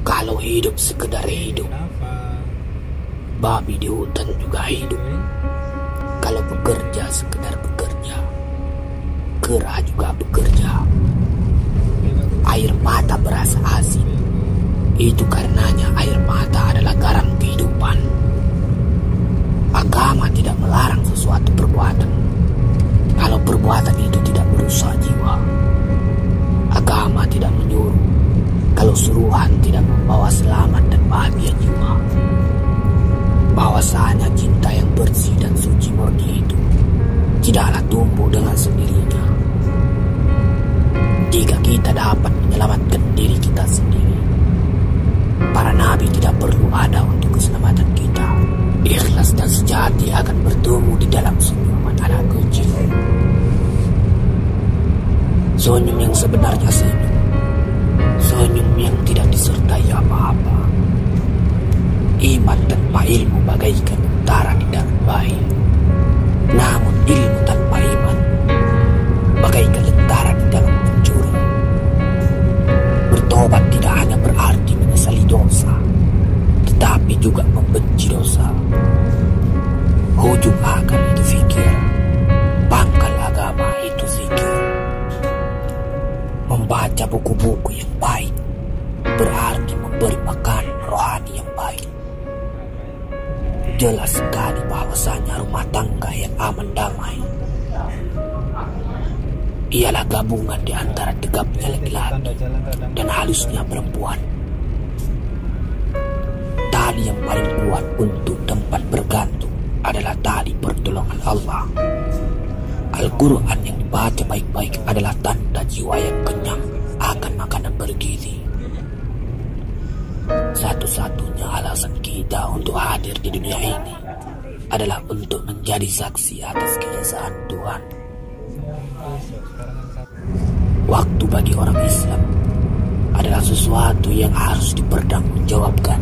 Kalau hidup sekedar hidup, babi di hutan juga hidup. Kalau bekerja sekedar bekerja, kera juga bekerja. Air mata berasa asin, itu karenanya air mata adalah garam kehidupan. Agama tidak melarang sesuatu perbuatan, kalau perbuatan itu tidak merusak jiwa. Agama tidak menyuruh, kalau suruhan tidak membawa selamat dan bahagia jiwa. Bahwasanya cinta yang bersih dan suci murni itu tidaklah tumbuh dengan sendirinya. Jika kita dapat menyelamatkan diri kita sendiri, para nabi tidak perlu ada untuk keselamatan kita. Ikhlas dan sejati akan bertemu di dalam senyuman anak kecil. Senyum yang sebenarnya senyum, senyum yang tidak disertai apa-apa. Iman tanpa ilmu bagaikan tentara di dalam bayi, namun ilmu tanpa iman bagaikan tentara di dalam pencuri. Bertobat tidak hanya berarti menyesali dosa, tetapi juga membenci dosa. Hujung akal itu fikir, pangkal agama itu zikir. Membaca buku-buku yang baik berarti memberi makan rohani yang baik. Jelas sekali bahwasanya rumah tangga yang aman damai ialah gabungan di antara tegapnya laki-laki dan halusnya perempuan. Tali yang paling kuat untuk tempat bergantung adalah tali pertolongan Allah. Al-Quran yang dibaca baik-baik adalah tanda jiwa yang kenyang akan makanan bergizi. Satu-satunya alasan kita untuk hadir di dunia ini adalah untuk menjadi saksi atas keesaan Tuhan. Waktu bagi orang Islam adalah sesuatu yang harus dipertanggungjawabkan.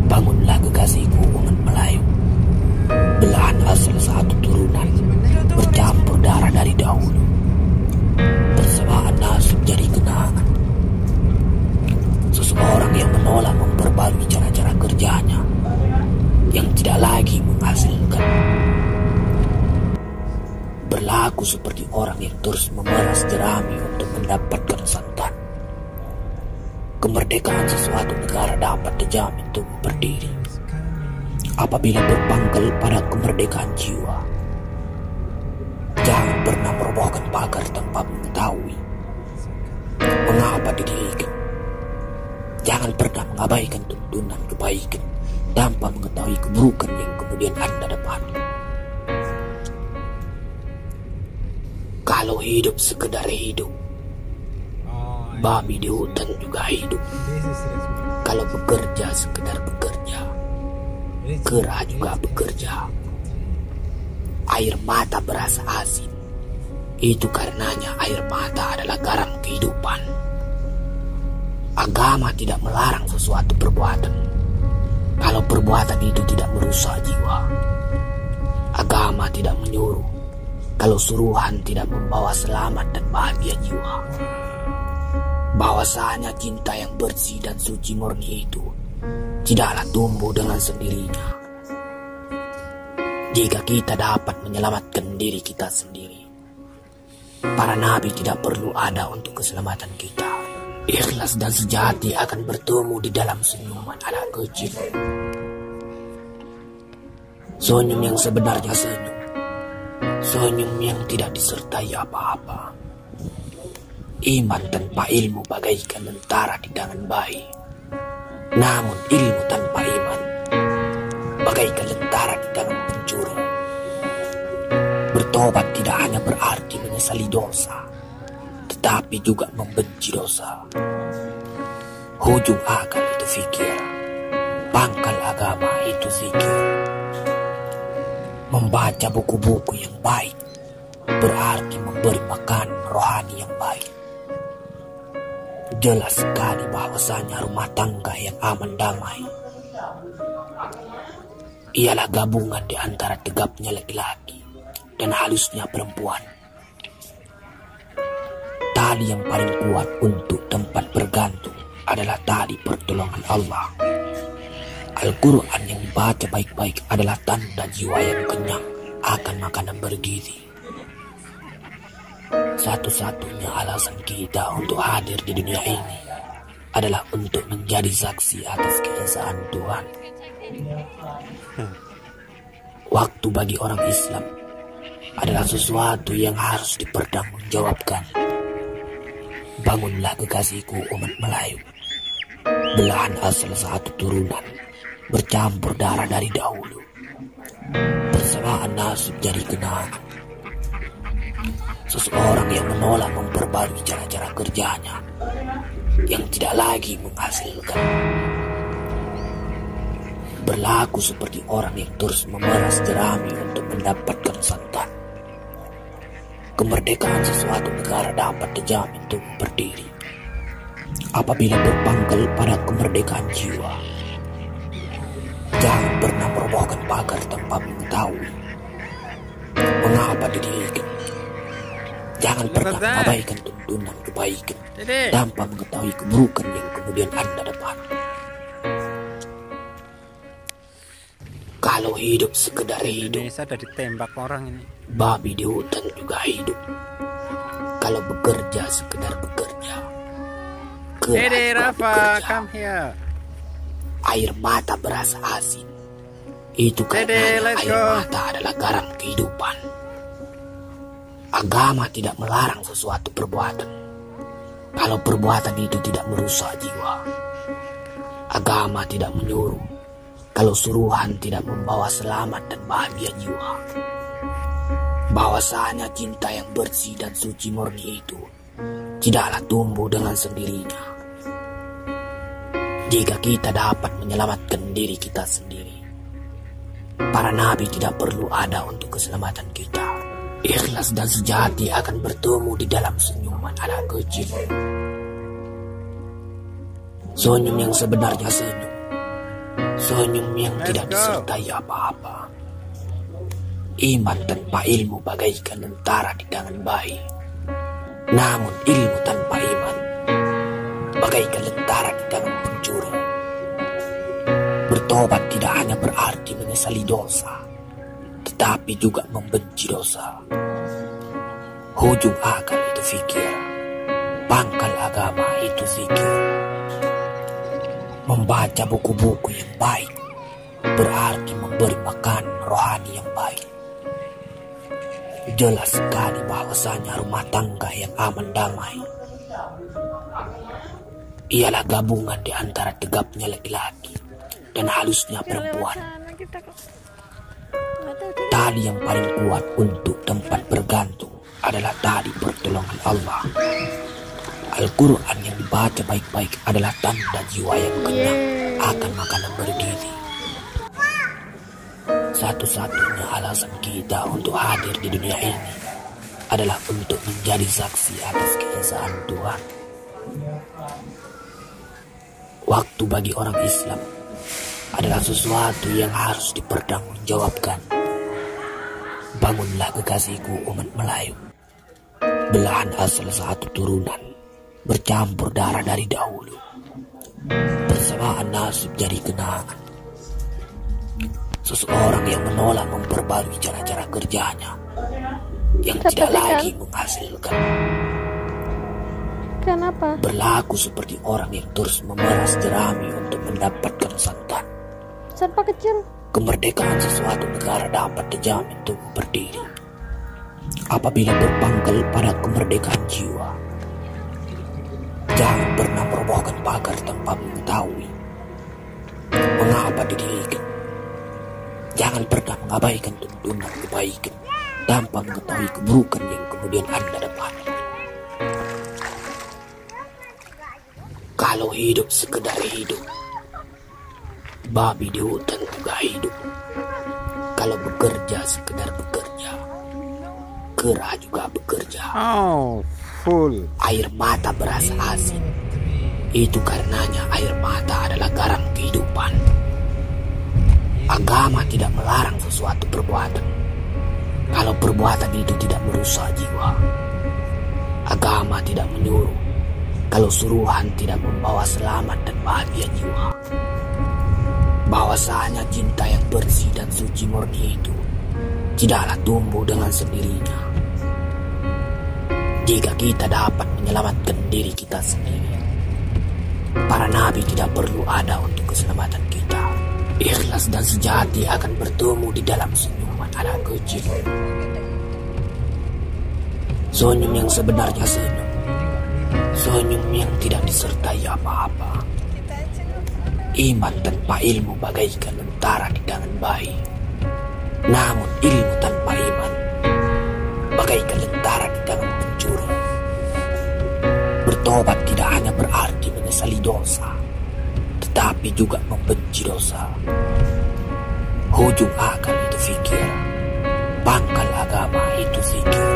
Bangunlah kekasihku umat Melayu, belahan asal satu turunan, bercampur darah dari dahulu, persamaan nasib jadi kenangan. Seseorang yang menolak memperbarui cara-cara kerjanya, yang tidak lagi menghasilkan, berlaku seperti orang yang terus memeras jerami untuk mendapatkan santan. Kemerdekaan sesuatu negara dapat dijamin tumbuh berdiri apabila berpangkal pada kemerdekaan jiwa. Jangan pernah merobohkan pagar tanpa mengetahui mengapa didirikan. Jangan pernah mengabaikan tuntunan kebaikan tanpa mengetahui keburukan yang kemudian Anda dapati. Kalau hidup sekedar hidup, babi di hutan juga hidup. Kalau bekerja sekedar bekerja, kera juga bekerja. Air mata berasa asin, itu karenanya air mata adalah garam kehidupan. Agama tidak melarang sesuatu perbuatan, kalau perbuatan itu tidak merusak jiwa. Agama tidak menyuruh, kalau suruhan tidak membawa selamat dan bahagia jiwa. Bahwasanya cinta yang bersih dan suci murni itu tidaklah tumbuh dengan sendirinya. Jika kita dapat menyelamatkan diri kita sendiri, para nabi tidak perlu ada untuk keselamatan kita. Ikhlas dan sejati akan bertemu di dalam senyuman anak kecil. Senyum yang sebenarnya senyum, senyum yang tidak disertai apa-apa. Iman tanpa ilmu bagaikan tentara di tangan bayi, namun ilmu tanpa iman bagaikan tentara di tangan pencuri. Bertobat tidak hanya berarti menyesali dosa, tetapi juga membenci dosa. Hujung akal itu fikir, pangkal agama itu zikir. Membaca buku-buku yang baik berarti memberi makan rohani yang baik. Jelas sekali bahwasanya rumah tangga yang aman damai ialah gabungan di antara tegapnya laki-laki dan halusnya perempuan. Tali yang paling kuat untuk tempat bergantung adalah tali pertolongan Allah. Al-Quran yang dibaca baik-baik adalah tanda jiwa yang kenyang akan makanan bergizi. Satu-satunya alasan kita untuk hadir di dunia ini adalah untuk menjadi saksi atas keesaan Tuhan. Waktu bagi orang Islam adalah sesuatu yang harus dipertanggungjawabkan. Bangunlah kekasihku umat Melayu, belahan asal satu turunan, bercampur darah dari dahulu. Persamaan nasib jadi kenangan. Seseorang yang menolak memperbarui cara-cara kerjanya, yang tidak lagi menghasilkan. Berlaku seperti orang yang terus memeras jerami untuk mendapatkan santan. Kemerdekaan sesuatu negara dapat dijamin untuk berdiri apabila berpangkal pada kemerdekaan jiwa. Jangan pernah merobohkan pagar tanpa mengetahui mengapa didirikan. Jangan pernah mengabaikan tuntunan kebaikan tanpa mengetahui keburukan yang kemudian Anda dapat. Kalau hidup sekedar hidup, Indonesia ada ditembak orang ini. babi di hutan juga hidup. Kalau bekerja sekedar bekerja, kera Dede juga Rafa, bekerja. come here. Air mata berasa asin. Itu Dede, karena let's air go. mata adalah garam kehidupan. Agama tidak melarang sesuatu perbuatan kalau perbuatan itu tidak merusak jiwa. Agama tidak menyuruh kalau suruhan tidak membawa selamat dan bahagia jiwa. Bahwasanya cinta yang bersih dan suci murni itu tidaklah tumbuh dengan sendirinya jika kita dapat menyelamatkan diri kita sendiri. Para nabi tidak perlu ada untuk keselamatan kita. Ikhlas dan sejati akan bertemu di dalam senyuman anak kecil. Senyum yang sebenarnya senyum. Senyum yang tidak disertai apa-apa. Iman tanpa ilmu bagaikan tentara di tangan bayi. Namun ilmu tanpa iman bagaikan tentara di tangan pencuri. Bertobat tidak hanya berarti menyesali dosa, tetapi juga membenci dosa. Hujung akal itu fikir, pangkal agama itu zikir. Membaca buku-buku yang baik berarti memberi makan rohani yang baik. Jelas sekali bahwasanya rumah tangga yang aman damai ialah gabungan di antara tegapnya laki-laki dan halusnya perempuan. Tali yang paling kuat untuk tempat bergantung adalah tali pertolongan Allah. Al-Quran yang dibaca baik-baik adalah tanda jiwa yang kenyang akan makanan bergizi. Satu-satunya alasan kita untuk hadir di dunia ini adalah untuk menjadi saksi atas keesaan Tuhan. Waktu bagi orang Islam adalah sesuatu yang harus dipertanggungjawabkan. Bangunlah kekasihku umat Melayu, belahan asal satu turunan, bercampur darah dari dahulu. Persamaan nasib jadi kenangan. Seseorang yang menolak memperbarui cara-cara kerjanya, yang tidak lagi menghasilkan. Kenapa? Berlaku seperti orang yang terus memeras jerami untuk mendapatkan santan. Serpa kecil. Kemerdekaan sesuatu negara dapat dijamin untuk berdiri apabila berpangkal pada kemerdekaan jiwa. Jangan pernah merobohkan pagar tanpa mengetahui mengapa didirikan. Jangan pernah mengabaikan tuntunan kebaikan tanpa mengetahui keburukan yang kemudian Anda dapat. Kalau hidup sekedar hidup, babi di hutan juga hidup. Kalau bekerja sekedar bekerja, kera juga bekerja. Oh, full. Air mata berasa asin. Itu karenanya air mata adalah garam kehidupan. Agama tidak melarang sesuatu perbuatan kalau perbuatan itu tidak merusak jiwa. Agama tidak menyuruh kalau suruhan tidak membawa selamat dan bahagia jiwa. Bahwasanya cinta yang bersih dan suci murni itu tidaklah tumbuh dengan sendirinya. Jika kita dapat menyelamatkan diri kita sendiri, para nabi tidak perlu ada untuk keselamatan kita. Ikhlas dan sejati akan bertemu di dalam senyuman anak kecil. Senyum yang sebenarnya senyum. Senyum yang tidak disertai apa-apa. Iman tanpa ilmu bagaikan lentera di tangan bayi. Namun ilmu tanpa iman bagaikan lentera di tangan pencuri. Bertobat tidak hanya berarti menyesali dosa, tetapi juga membenci dosa. Hujung akal itu fikir, pangkal agama itu zikir.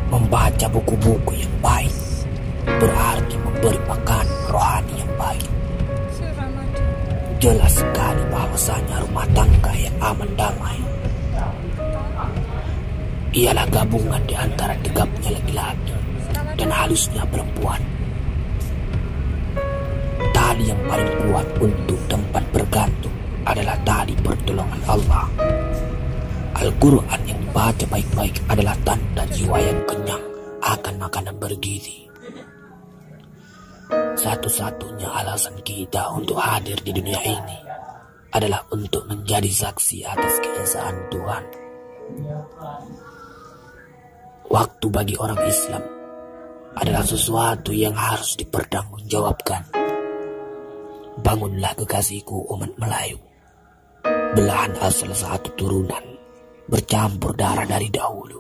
Membaca buku-buku yang baik berarti memberi makan rohani yang baik. Jelas sekali bahwasanya rumah tangga yang aman damai ialah gabungan di antara tegapnya laki-laki dan halusnya perempuan. Tali yang paling kuat untuk tempat bergantung adalah tali pertolongan Allah. Al-Quran yang dibaca baik-baik adalah tanda jiwa yang kenyang akan makanan bergizi. Satu-satunya alasan kita untuk hadir di dunia ini adalah untuk menjadi saksi atas keesaan Tuhan. Waktu bagi orang Islam adalah sesuatu yang harus dipertanggungjawabkan. Bangunlah kekasihku umat Melayu, belahan asal satu turunan, bercampur darah dari dahulu,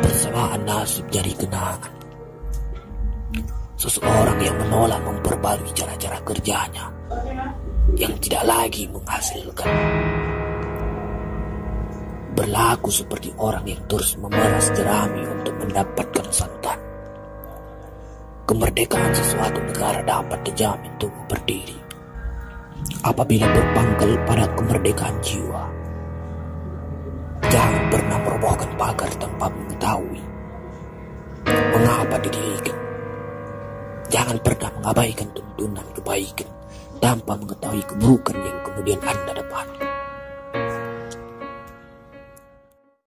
bersamaan nasib jadi kenangan. Seseorang yang menolak memperbarui cara-cara kerjanya yang tidak lagi menghasilkan, berlaku seperti orang yang terus memeras jerami untuk mendapatkan santan. Kemerdekaan sesuatu negara dapat dijamin tumbuh berdiri apabila berpangkal pada kemerdekaan jiwa. Jangan pernah merobohkan pagar tanpa mengetahui mengapa didirikan. Jangan pernah mengabaikan tuntunan kebaikan tanpa mengetahui keburukan yang kemudian Anda dapat.